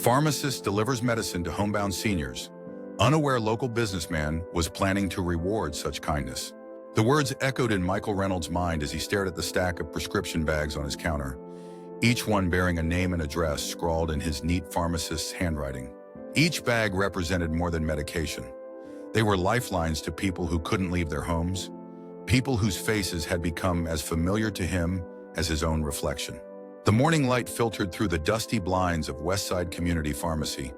Pharmacist delivers medicine to homebound seniors. Unaware local businessman was planning to reward such kindness. The words echoed in Michael Reynolds' mind as he stared at the stack of prescription bags on his counter, each one bearing a name and address scrawled in his neat pharmacist's handwriting. Each bag represented more than medication. They were lifelines to people who couldn't leave their homes, people whose faces had become as familiar to him as his own reflection. The morning light filtered through the dusty blinds of Westside Community Pharmacy,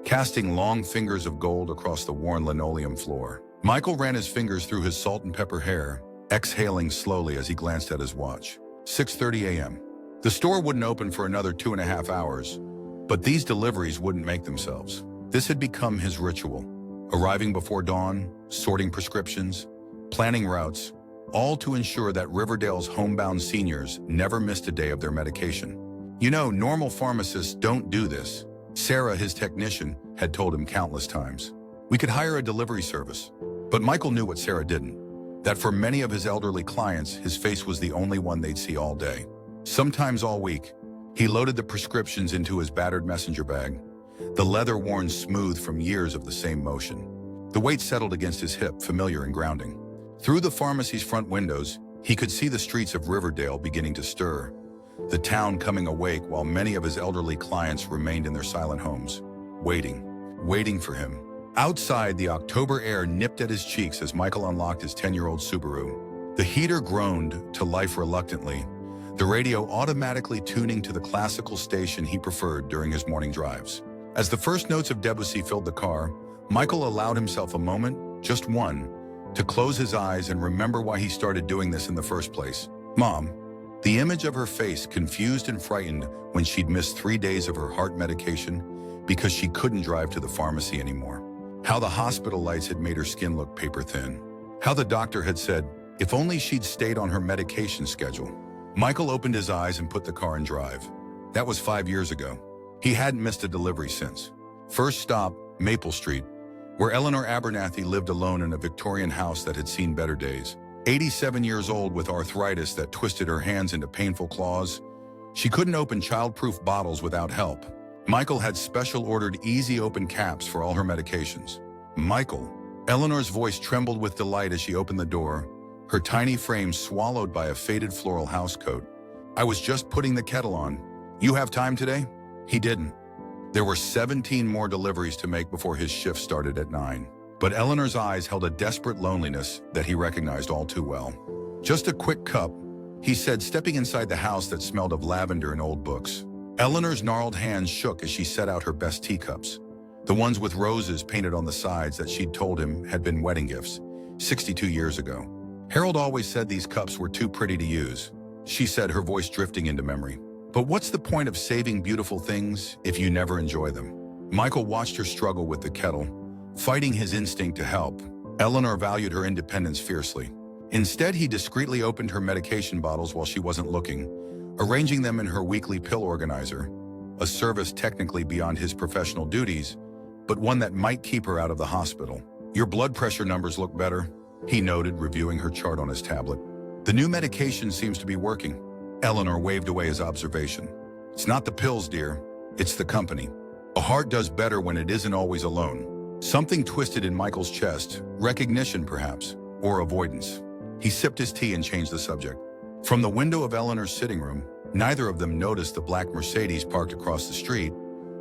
casting long fingers of gold across the worn linoleum floor. Michael ran his fingers through his salt and pepper hair, exhaling slowly as he glanced at his watch. 6:30 a.m. The store wouldn't open for another 2.5 hours, but these deliveries wouldn't make themselves. This had become his ritual, arriving before dawn, sorting prescriptions, planning routes, all to ensure that Riverdale's homebound seniors never missed a day of their medication. You know, normal pharmacists don't do this. Sarah, his technician, had told him countless times. We could hire a delivery service. But Michael knew what Sarah didn't, that for many of his elderly clients, his face was the only one they'd see all day. Sometimes all week, he loaded the prescriptions into his battered messenger bag, the leather worn smooth from years of the same motion. The weight settled against his hip, familiar and grounding. Through the pharmacy's front windows, he could see the streets of Riverdale beginning to stir, the town coming awake while many of his elderly clients remained in their silent homes, waiting for him. Outside, the October air nipped at his cheeks as Michael unlocked his 10-year-old Subaru. The heater groaned to life reluctantly, the radio automatically tuning to the classical station he preferred during his morning drives. As the first notes of Debussy filled the car, Michael allowed himself a moment, just one, to close his eyes and remember why he started doing this in the first place. Mom. The image of her face, confused and frightened when she'd missed 3 days of her heart medication because she couldn't drive to the pharmacy anymore. How the hospital lights had made her skin look paper thin. How the doctor had said, if only she'd stayed on her medication schedule. Michael opened his eyes and put the car in drive. That was 5 years ago. He hadn't missed a delivery since. First stop, Maple Street, where Eleanor Abernathy lived alone in a Victorian house that had seen better days. 87 years old with arthritis that twisted her hands into painful claws, she couldn't open child-proof bottles without help. Michael had special-ordered easy-open caps for all her medications. Michael. Eleanor's voice trembled with delight as she opened the door, her tiny frame swallowed by a faded floral housecoat. I was just putting the kettle on. You have time today? He didn't. There were 17 more deliveries to make before his shift started at 9. But Eleanor's eyes held a desperate loneliness that he recognized all too well. Just a quick cup, he said, stepping inside the house that smelled of lavender and old books. Eleanor's gnarled hands shook as she set out her best teacups, the ones with roses painted on the sides that she'd told him had been wedding gifts 62 years ago. Harold always said these cups were too pretty to use, she said, her voice drifting into memory. But what's the point of saving beautiful things if you never enjoy them? Michael watched her struggle with the kettle, fighting his instinct to help. Eleanor valued her independence fiercely. Instead, he discreetly opened her medication bottles while she wasn't looking, arranging them in her weekly pill organizer, a service technically beyond his professional duties, but one that might keep her out of the hospital. Your blood pressure numbers look better, he noted, reviewing her chart on his tablet. The new medication seems to be working. Eleanor waved away his observation. It's not the pills, dear. It's the company. A heart does better when it isn't always alone. Something twisted in Michael's chest, recognition perhaps, or avoidance. He sipped his tea and changed the subject. From the window of Eleanor's sitting room, neither of them noticed the black Mercedes parked across the street,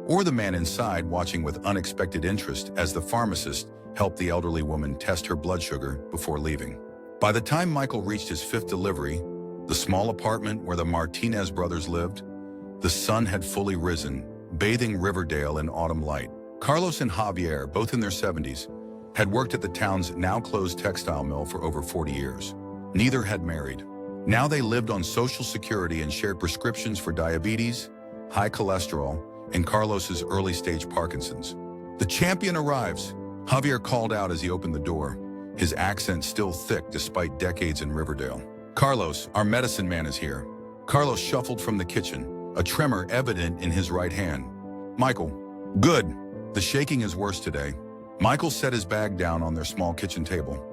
or the man inside watching with unexpected interest as the pharmacist helped the elderly woman test her blood sugar before leaving. By the time Michael reached his 5th delivery, the small apartment where the Martinez brothers lived, the sun had fully risen, bathing Riverdale in autumn light. Carlos and Javier, both in their 70s, had worked at the town's now-closed textile mill for over 40 years. Neither had married. Now they lived on Social Security and shared prescriptions for diabetes, high cholesterol, and Carlos's early-stage Parkinson's. The champion arrives, Javier called out as he opened the door, his accent still thick despite decades in Riverdale. Carlos, our medicine man, is here. Carlos shuffled from the kitchen, a tremor evident in his right hand. Michael. Good. The shaking is worse today. Michael set his bag down on their small kitchen table,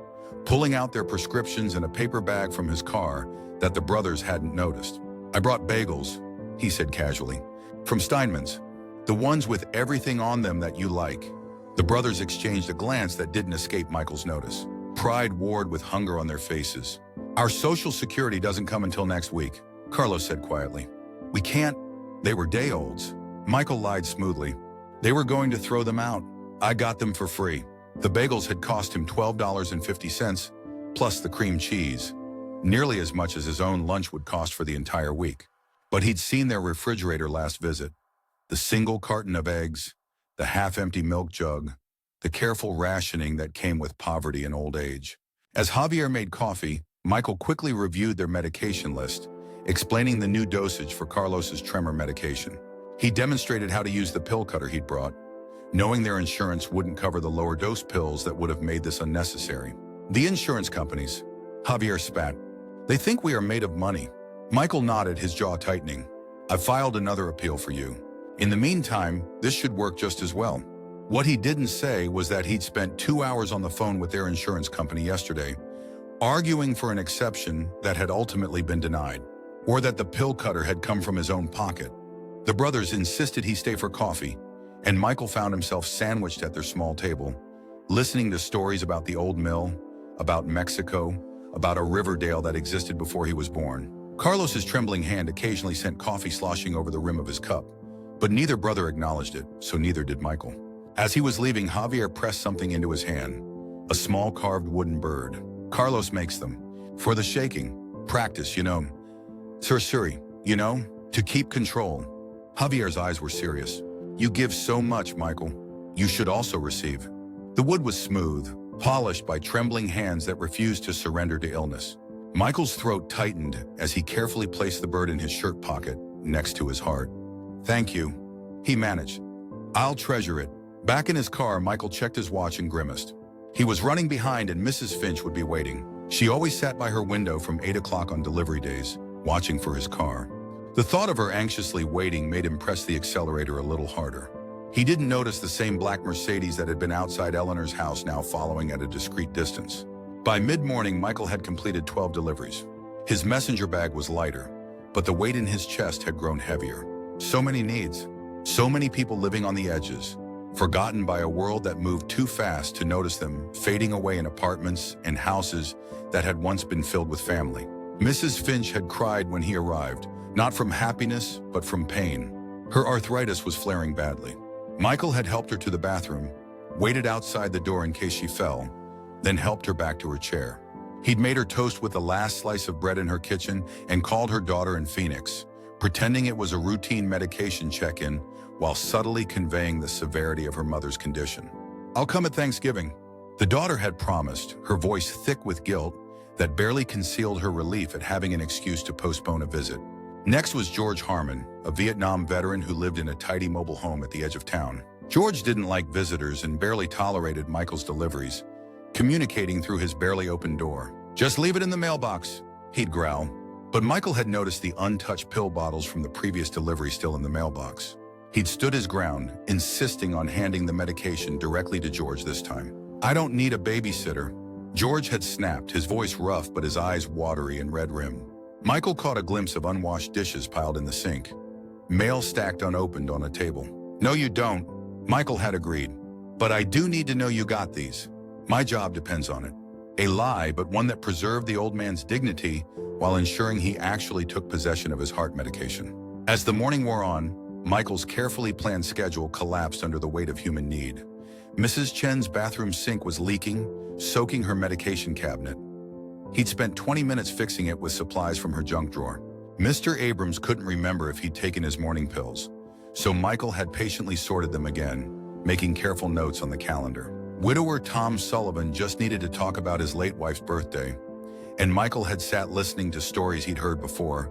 pulling out their prescriptions and a paper bag from his car that the brothers hadn't noticed. I brought bagels, he said casually. From Steinman's. The ones with everything on them that you like. The brothers exchanged a glance that didn't escape Michael's notice. Pride warred with hunger on their faces. Our Social Security doesn't come until next week, Carlos said quietly. We can't. They were day-olds. Michael lied smoothly. They were going to throw them out. I got them for free. The bagels had cost him $12.50, plus the cream cheese, nearly as much as his own lunch would cost for the entire week. But he'd seen their refrigerator last visit. The single carton of eggs, the half-empty milk jug, the careful rationing that came with poverty and old age. As Javier made coffee, Michael quickly reviewed their medication list, explaining the new dosage for Carlos's tremor medication. He demonstrated how to use the pill cutter he'd brought, knowing their insurance wouldn't cover the lower dose pills that would have made this unnecessary. The insurance companies, Javier spat. They think we are made of money. Michael nodded, his jaw tightening. I've filed another appeal for you. In the meantime, this should work just as well. What he didn't say was that he'd spent 2 hours on the phone with their insurance company yesterday, arguing for an exception that had ultimately been denied, or that the pill cutter had come from his own pocket. The brothers insisted he stay for coffee, and Michael found himself sandwiched at their small table, listening to stories about the old mill, about Mexico, about a Riverdale that existed before he was born. Carlos's trembling hand occasionally sent coffee sloshing over the rim of his cup, but neither brother acknowledged it, so neither did Michael. As he was leaving, Javier pressed something into his hand, a small carved wooden bird. Carlos makes them. For the shaking. Practice, you know. Sursuri, you know, to keep control. Javier's eyes were serious. You give so much, Michael. You should also receive. The wood was smooth, polished by trembling hands that refused to surrender to illness. Michael's throat tightened as he carefully placed the bird in his shirt pocket, next to his heart. Thank you, he managed. I'll treasure it. Back in his car, Michael checked his watch and grimaced. He was running behind and Mrs. Finch would be waiting. She always sat by her window from 8 o'clock on delivery days, watching for his car. The thought of her anxiously waiting made him press the accelerator a little harder. He didn't notice the same black Mercedes that had been outside Eleanor's house now following at a discreet distance. By mid-morning, Michael had completed 12 deliveries. His messenger bag was lighter, but the weight in his chest had grown heavier. So many needs, so many people living on the edges, forgotten by a world that moved too fast to notice them fading away in apartments and houses that had once been filled with family. Mrs. Finch had cried when he arrived, not from happiness, but from pain. Her arthritis was flaring badly. Michael had helped her to the bathroom, waited outside the door in case she fell, then helped her back to her chair. He'd made her toast with the last slice of bread in her kitchen and called her daughter in Phoenix, pretending it was a routine medication check-in while subtly conveying the severity of her mother's condition. I'll come at Thanksgiving. The daughter had promised, her voice thick with guilt that barely concealed her relief at having an excuse to postpone a visit. Next was George Harmon, a Vietnam veteran who lived in a tidy mobile home at the edge of town. George didn't like visitors and barely tolerated Michael's deliveries, communicating through his barely open door. Just leave it in the mailbox, he'd growl. But Michael had noticed the untouched pill bottles from the previous delivery still in the mailbox. He'd stood his ground, insisting on handing the medication directly to George this time. I don't need a babysitter. George had snapped, his voice rough but his eyes watery and red-rimmed. Michael caught a glimpse of unwashed dishes piled in the sink, mail stacked unopened on a table. No, you don't, Michael had agreed. But I do need to know you got these. My job depends on it. A lie, but one that preserved the old man's dignity while ensuring he actually took possession of his heart medication. As the morning wore on, Michael's carefully planned schedule collapsed under the weight of human need. Mrs. Chen's bathroom sink was leaking, soaking her medication cabinet. He'd spent 20 minutes fixing it with supplies from her junk drawer. Mr. Abrams couldn't remember if he'd taken his morning pills, so Michael had patiently sorted them again, making careful notes on the calendar. Widower Tom Sullivan just needed to talk about his late wife's birthday, and Michael had sat listening to stories he'd heard before,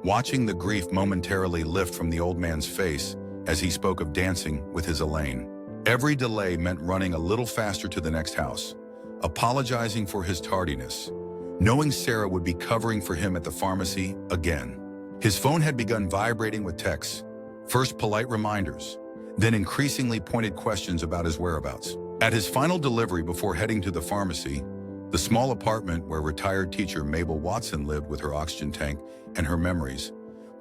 watching the grief momentarily lift from the old man's face as he spoke of dancing with his Elaine. Every delay meant running a little faster to the next house, apologizing for his tardiness, knowing Sarah would be covering for him at the pharmacy again. His phone had begun vibrating with texts, first polite reminders, then increasingly pointed questions about his whereabouts. At his final delivery before heading to the pharmacy, the small apartment where retired teacher Mabel Watson lived with her oxygen tank and her memories,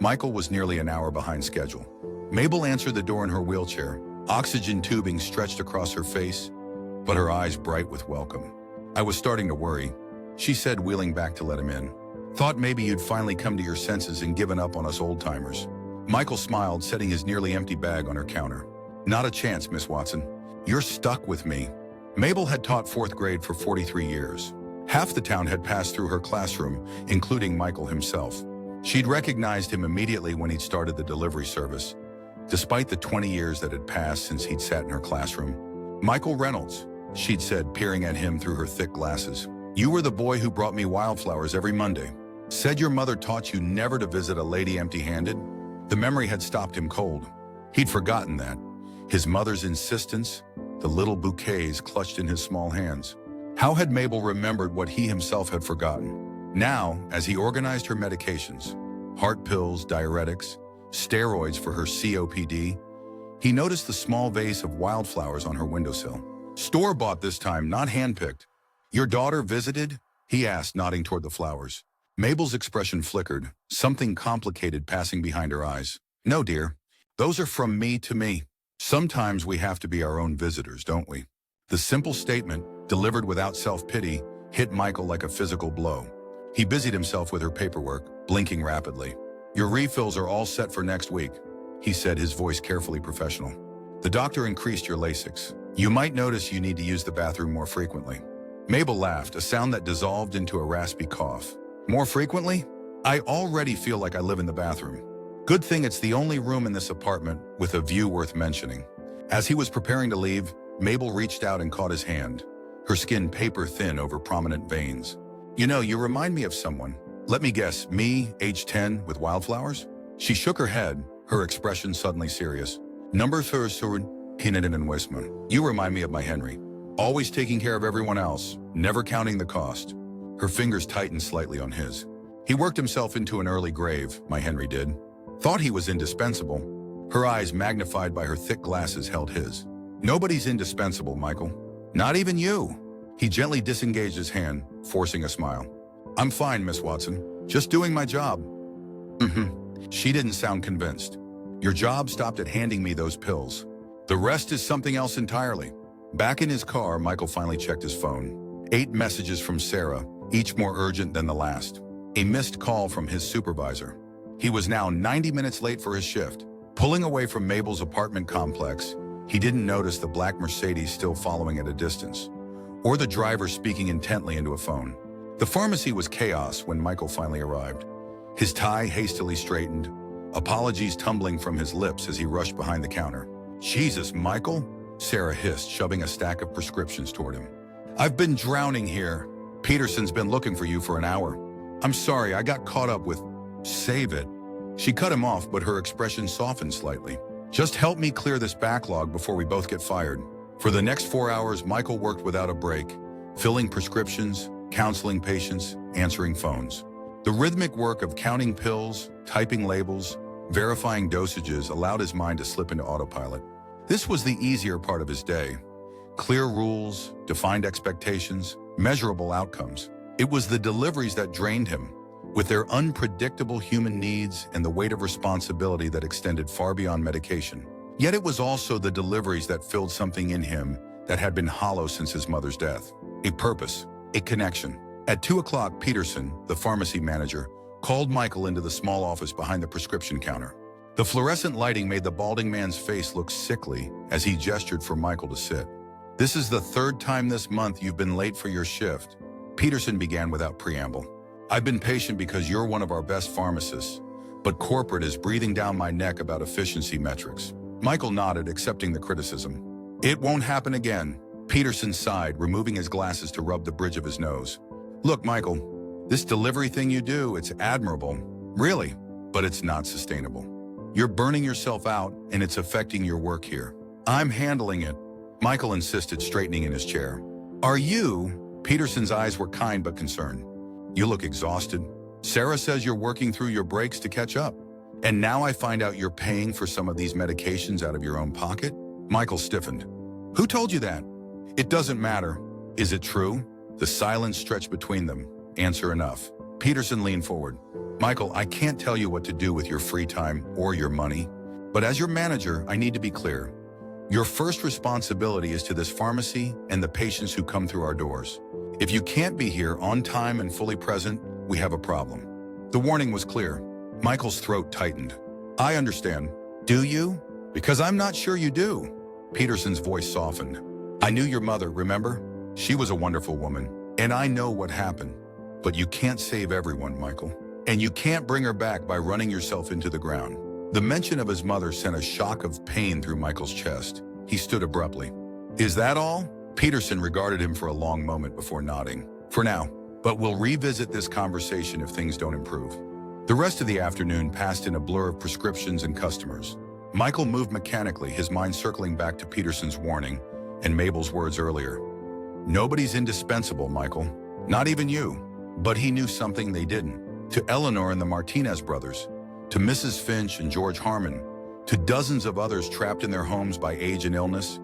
Michael was nearly an hour behind schedule. Mabel answered the door in her wheelchair, oxygen tubing stretched across her face, but her eyes bright with welcome. I was starting to worry, she said, wheeling back to let him in. Thought maybe you'd finally come to your senses and given up on us old-timers. Michael smiled, setting his nearly empty bag on her counter. Not a chance, Miss Watson. You're stuck with me. Mabel had taught 4th grade for 43 years. Half the town had passed through her classroom, including Michael himself. She'd recognized him immediately when he'd started the delivery service, despite the 20 years that had passed since he'd sat in her classroom. Michael Reynolds, she'd said, peering at him through her thick glasses. You were the boy who brought me wildflowers every Monday. Said your mother taught you never to visit a lady empty-handed? The memory had stopped him cold. He'd forgotten that. His mother's insistence, the little bouquets clutched in his small hands. How had Mabel remembered what he himself had forgotten? Now, as he organized her medications, heart pills, diuretics, steroids for her COPD, he noticed the small vase of wildflowers on her windowsill. Store-bought this time, not hand-picked. Your daughter visited? He asked, nodding toward the flowers. Mabel's expression flickered, something complicated passing behind her eyes. No, dear. Those are from me to me. Sometimes we have to be our own visitors, don't we? The simple statement, delivered without self-pity, hit Michael like a physical blow. He busied himself with her paperwork, blinking rapidly. Your refills are all set for next week, he said, his voice carefully professional. The doctor increased your Lasix. You might notice you need to use the bathroom more frequently. Mabel laughed, a sound that dissolved into a raspy cough. More frequently? I already feel like I live in the bathroom. Good thing it's the only room in this apartment with a view worth mentioning. As he was preparing to leave, Mabel reached out and caught his hand, her skin paper-thin over prominent veins. You know, you remind me of someone. Let me guess, me, age 10, with wildflowers? She shook her head, her expression suddenly serious. Number 3, Hineden and Westman. You remind me of my Henry. Always taking care of everyone else, never counting the cost. Her fingers tightened slightly on his. He worked himself into an early grave, my Henry did. Thought he was indispensable. Her eyes, magnified by her thick glasses, held his. Nobody's indispensable, Michael. Not even you. He gently disengaged his hand, forcing a smile. I'm fine, Miss Watson. Just doing my job. She didn't sound convinced. Your job stopped at handing me those pills. The rest is something else entirely. Back in his car, Michael finally checked his phone. 8 messages from Sarah, each more urgent than the last. A missed call from his supervisor. He was now 90 minutes late for his shift. Pulling away from Mabel's apartment complex, he didn't notice the black Mercedes still following at a distance, or the driver speaking intently into a phone. The pharmacy was chaos when Michael finally arrived. His tie hastily straightened, apologies tumbling from his lips as he rushed behind the counter. Jesus, Michael? Sarah hissed, shoving a stack of prescriptions toward him. I've been drowning here. Peterson's been looking for you for an hour. I'm sorry, I got caught up with... Save it. She cut him off, but her expression softened slightly. Just help me clear this backlog before we both get fired. For the next 4 hours, Michael worked without a break, filling prescriptions, counseling patients, answering phones. The rhythmic work of counting pills, typing labels, verifying dosages allowed his mind to slip into autopilot. This was the easier part of his day. Clear rules, defined expectations, measurable outcomes. It was the deliveries that drained him, with their unpredictable human needs and the weight of responsibility that extended far beyond medication. Yet it was also the deliveries that filled something in him that had been hollow since his mother's death. A purpose, a connection. At 2 o'clock, Peterson, the pharmacy manager, called Michael into the small office behind the prescription counter. The fluorescent lighting made the balding man's face look sickly as he gestured for Michael to sit. This is the 3rd time this month you've been late for your shift. Peterson began without preamble. I've been patient because you're one of our best pharmacists, but corporate is breathing down my neck about efficiency metrics. Michael nodded, accepting the criticism. It won't happen again. Peterson sighed, removing his glasses to rub the bridge of his nose. Look, Michael, this delivery thing you do, it's admirable. Really, but it's not sustainable. You're burning yourself out, and it's affecting your work here. I'm handling it, Michael insisted, straightening in his chair. Are you? Peterson's eyes were kind but concerned. You look exhausted. Sarah says you're working through your breaks to catch up. And now I find out you're paying for some of these medications out of your own pocket? Michael stiffened. Who told you that? It doesn't matter. Is it true? The silence stretched between them. Answer enough. Peterson leaned forward. Michael, I can't tell you what to do with your free time or your money. But as your manager, I need to be clear. Your first responsibility is to this pharmacy and the patients who come through our doors. If you can't be here on time and fully present, we have a problem." The warning was clear. Michael's throat tightened. "I understand. Do you? Because I'm not sure you do." Peterson's voice softened. "I knew your mother, remember? She was a wonderful woman, and I know what happened. But you can't save everyone, Michael. And you can't bring her back by running yourself into the ground." The mention of his mother sent a shock of pain through Michael's chest. He stood abruptly. "Is that all?" Peterson regarded him for a long moment before nodding. "For now, but we'll revisit this conversation if things don't improve." The rest of the afternoon passed in a blur of prescriptions and customers. Michael moved mechanically, his mind circling back to Peterson's warning and Mabel's words earlier. "Nobody's indispensable, Michael. Not even you." But he knew something they didn't. To Eleanor and the Martinez brothers, to Mrs. Finch and George Harmon, to dozens of others trapped in their homes by age and illness,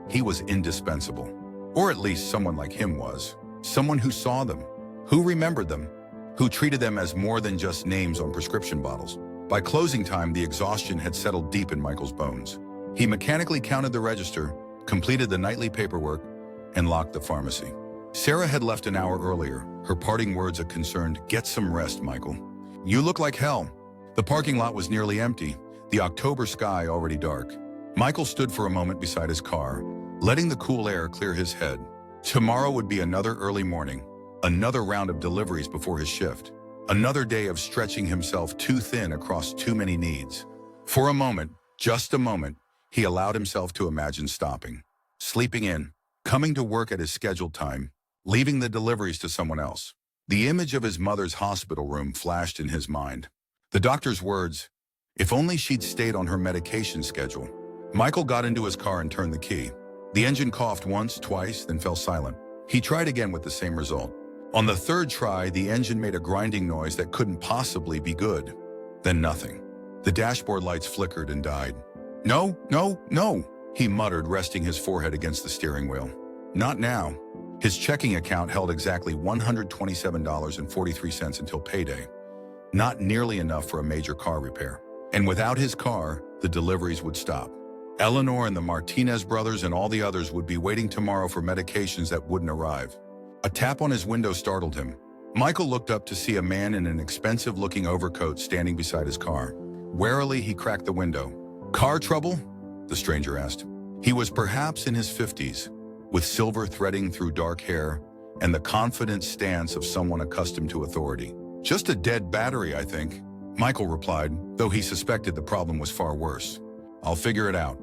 he was indispensable. Or at least someone like him was. Someone who saw them, who remembered them, who treated them as more than just names on prescription bottles. By closing time, the exhaustion had settled deep in Michael's bones. He mechanically counted the register, completed the nightly paperwork, and locked the pharmacy. Sarah had left an hour earlier, her parting words a concerned, "Get some rest, Michael. You look like hell." The parking lot was nearly empty, the October sky already dark. Michael stood for a moment beside his car, letting the cool air clear his head. Tomorrow would be another early morning, another round of deliveries before his shift, another day of stretching himself too thin across too many needs. For a moment, just a moment, he allowed himself to imagine stopping, sleeping in, coming to work at his scheduled time, leaving the deliveries to someone else. The image of his mother's hospital room flashed in his mind. The doctor's words, "If only she'd stayed on her medication schedule." Michael got into his car and turned the key. The engine coughed once, twice, then fell silent. He tried again with the same result. On the third try, the engine made a grinding noise that couldn't possibly be good. Then nothing. The dashboard lights flickered and died. "No, no, no," he muttered, resting his forehead against the steering wheel. Not now. His checking account held exactly $127.43 until payday. Not nearly enough for a major car repair. And without his car, the deliveries would stop. Eleanor and the Martinez brothers and all the others would be waiting tomorrow for medications that wouldn't arrive. A tap on his window startled him. Michael looked up to see a man in an expensive-looking overcoat standing beside his car. Warily, he cracked the window. "Car trouble?" the stranger asked. He was perhaps in his 50s, with silver threading through dark hair and the confident stance of someone accustomed to authority. "Just a dead battery, I think," Michael replied, though he suspected the problem was far worse. "I'll figure it out."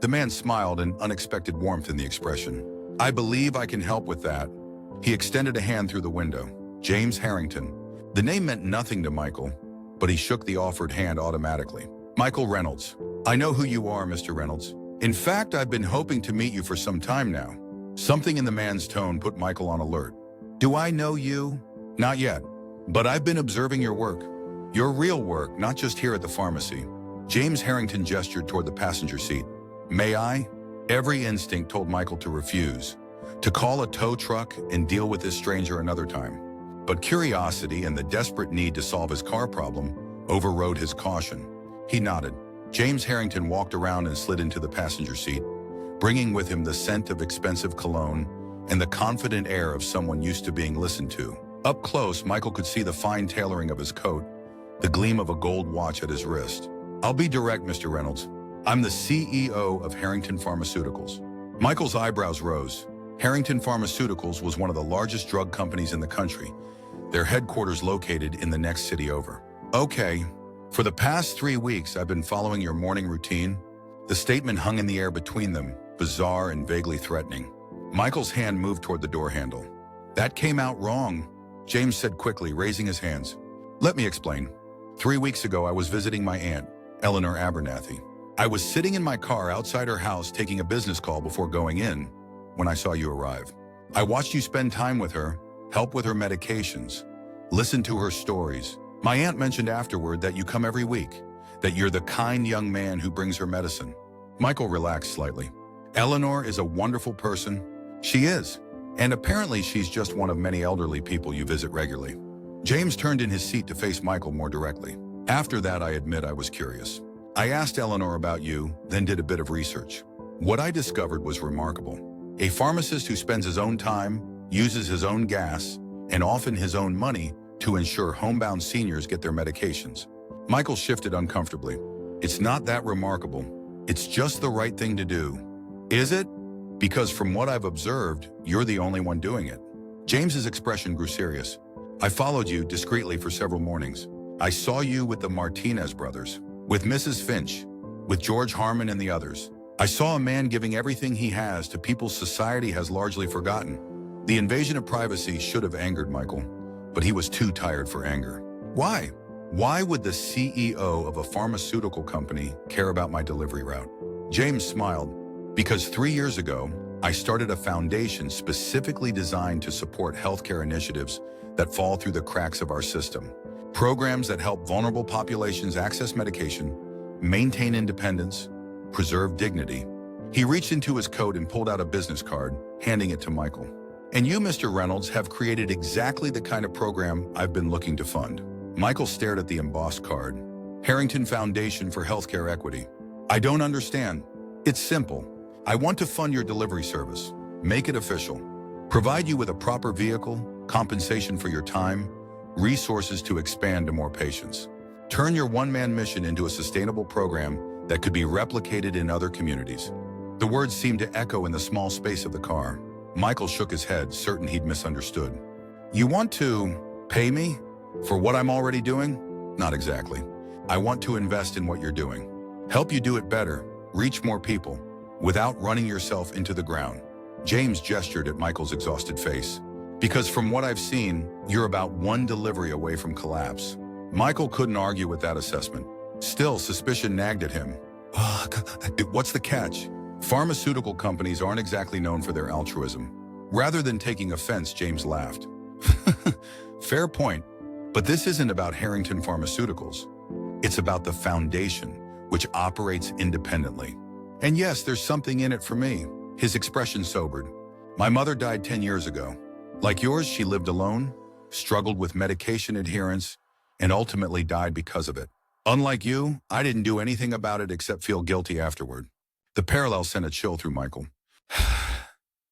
The man smiled, an unexpected warmth in the expression. "I believe I can help with that." He extended a hand through the window. James Harrington. The name meant nothing to Michael, but he shook the offered hand automatically. "Michael Reynolds. I know who you are, Mr. Reynolds. In fact, I've been hoping to meet you for some time now." Something in the man's tone put Michael on alert. "Do I know you?" "Not yet, but I've been observing your work. Your real work, not just here at the pharmacy." James Harrington gestured toward the passenger seat. "May I?" Every instinct told Michael to refuse, to call a tow truck and deal with this stranger another time. But curiosity and the desperate need to solve his car problem overrode his caution. He nodded. James Harrington walked around and slid into the passenger seat, bringing with him the scent of expensive cologne and the confident air of someone used to being listened to. Up close, Michael could see the fine tailoring of his coat, the gleam of a gold watch at his wrist. "I'll be direct, Mr. Reynolds. I'm the CEO of Harrington Pharmaceuticals." Michael's eyebrows rose. Harrington Pharmaceuticals was one of the largest drug companies in the country, their headquarters located in the next city over. "Okay. For the past 3 weeks, I've been following your morning routine." The statement hung in the air between them, bizarre and vaguely threatening. Michael's hand moved toward the door handle. "That came out wrong," James said quickly, raising his hands. "Let me explain. 3 weeks ago, I was visiting my aunt, Eleanor Abernathy. I was sitting in my car outside her house taking a business call before going in when I saw you arrive. I watched you spend time with her, help with her medications, listen to her stories. My aunt mentioned afterward that you come every week, that you're the kind young man who brings her medicine." Michael relaxed slightly. "Eleanor is a wonderful person." "She is. And apparently she's just one of many elderly people you visit regularly." James turned in his seat to face Michael more directly. "After that, I admit I was curious. I asked Eleanor about you, then did a bit of research. What I discovered was remarkable. A pharmacist who spends his own time, uses his own gas, and often his own money to ensure homebound seniors get their medications. Michael shifted uncomfortably. It's not that remarkable. It's just the right thing to do. Is it? Because from what I've observed, you're the only one doing it. James's expression grew serious. I followed you discreetly for several mornings. I saw you with the Martinez brothers, with Mrs. Finch, with George Harmon and the others. I saw a man giving everything he has to people society has largely forgotten. The invasion of privacy should have angered Michael, but he was too tired for anger. Why? Why would the CEO of a pharmaceutical company care about my delivery route? James smiled. Because 3 years ago, I started a foundation specifically designed to support healthcare initiatives that fall through the cracks of our system. Programs that help vulnerable populations access medication, maintain independence, preserve dignity. He reached into his coat and pulled out a business card, handing it to Michael. And you, Mr. Reynolds, have created exactly the kind of program I've been looking to fund. Michael stared at the embossed card. Harrington Foundation for Healthcare Equity. I don't understand. It's simple. I want to fund your delivery service, make it official, provide you with a proper vehicle, compensation for your time, resources to expand to more patients. Turn your one-man mission into a sustainable program that could be replicated in other communities. The words seemed to echo in the small space of the car. Michael shook his head, certain he'd misunderstood. You want to pay me for what I'm already doing? Not exactly. I want to invest in what you're doing, help you do it better, reach more people, without running yourself into the ground. James gestured at Michael's exhausted face. Because from what I've seen, you're about one delivery away from collapse. Michael couldn't argue with that assessment. Still, suspicion nagged at him. What's the catch? Pharmaceutical companies aren't exactly known for their altruism. Rather than taking offense, James laughed. Fair point, but this isn't about Harrington Pharmaceuticals. It's about the foundation, which operates independently. And yes, there's something in it for me. His expression sobered. My mother died 10 years ago. Like yours, she lived alone, struggled with medication adherence, and ultimately died because of it. Unlike you, I didn't do anything about it except feel guilty afterward. The parallel sent a chill through Michael.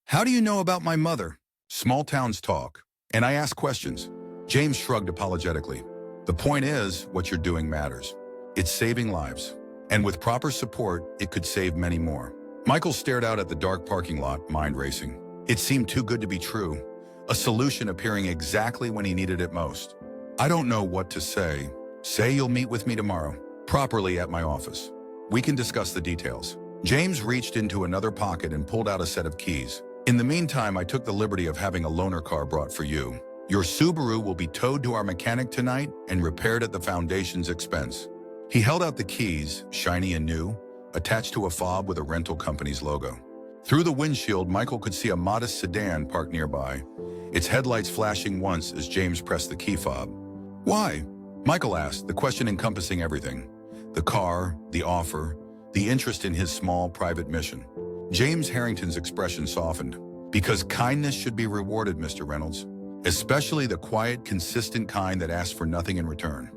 How do you know about my mother? Small towns talk, and I ask questions. James shrugged apologetically. The point is, what you're doing matters. It's saving lives. And with proper support, it could save many more. Michael stared out at the dark parking lot, mind racing. It seemed too good to be true. A solution appearing exactly when he needed it most. I don't know what to say. Say you'll meet with me tomorrow, properly at my office. We can discuss the details. James reached into another pocket and pulled out a set of keys. In the meantime, I took the liberty of having a loaner car brought for you. Your Subaru will be towed to our mechanic tonight and repaired at the foundation's expense. He held out the keys, shiny and new, attached to a fob with a rental company's logo. Through the windshield, Michael could see a modest sedan parked nearby, its headlights flashing once as James pressed the key fob. Why? Michael asked, the question encompassing everything. The car, the offer, the interest in his small private mission. James Harrington's expression softened. Because kindness should be rewarded, Mr. Reynolds. Especially the quiet, consistent kind that asks for nothing in return.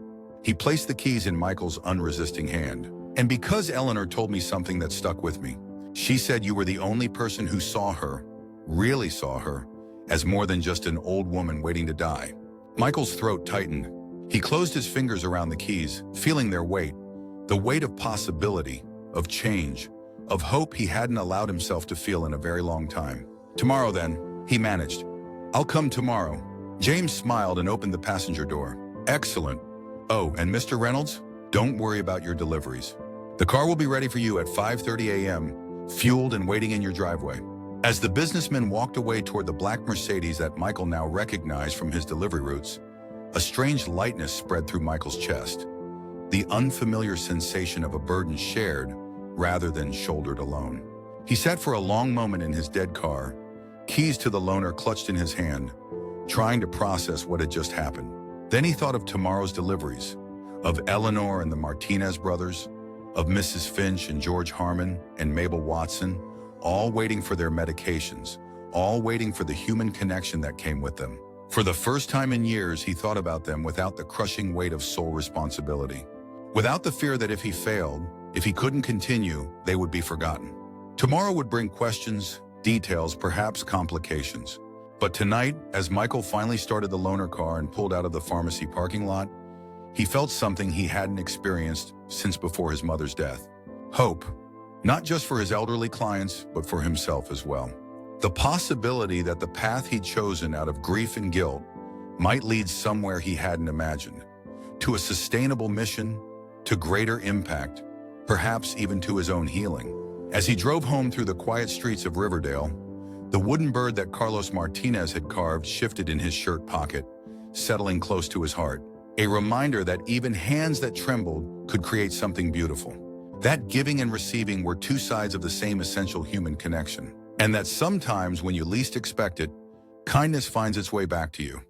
He placed the keys in Michael's unresisting hand. And because Eleanor told me something that stuck with me, she said you were the only person who saw her, really saw her, as more than just an old woman waiting to die. Michael's throat tightened. He closed his fingers around the keys, feeling their weight. The weight of possibility, of change, of hope he hadn't allowed himself to feel in a very long time. Tomorrow then, he managed. I'll come tomorrow. James smiled and opened the passenger door. Excellent. Oh, and Mr. Reynolds, don't worry about your deliveries. The car will be ready for you at 5:30 a.m., fueled and waiting in your driveway. As the businessman walked away toward the black Mercedes that Michael now recognized from his delivery routes, a strange lightness spread through Michael's chest. The unfamiliar sensation of a burden shared rather than shouldered alone. He sat for a long moment in his dead car, keys to the loaner clutched in his hand, trying to process what had just happened. Then he thought of tomorrow's deliveries, of Eleanor and the Martinez brothers, of Mrs. Finch and George Harmon and Mabel Watson, all waiting for their medications, all waiting for the human connection that came with them. For the first time in years, he thought about them without the crushing weight of sole responsibility, without the fear that if he failed, If he couldn't continue, they would be forgotten. Tomorrow would bring questions, details, perhaps complications. But tonight, as Michael finally started the loaner car and pulled out of the pharmacy parking lot, he felt something he hadn't experienced since before his mother's death. Hope, not just for his elderly clients, but for himself as well. The possibility that the path he'd chosen out of grief and guilt might lead somewhere he hadn't imagined, to a sustainable mission, to greater impact, perhaps even to his own healing. As he drove home through the quiet streets of Riverdale, the wooden bird that Carlos Martinez had carved shifted in his shirt pocket, settling close to his heart. A reminder that even hands that trembled could create something beautiful. That giving and receiving were two sides of the same essential human connection. And that sometimes when you least expect it, kindness finds its way back to you.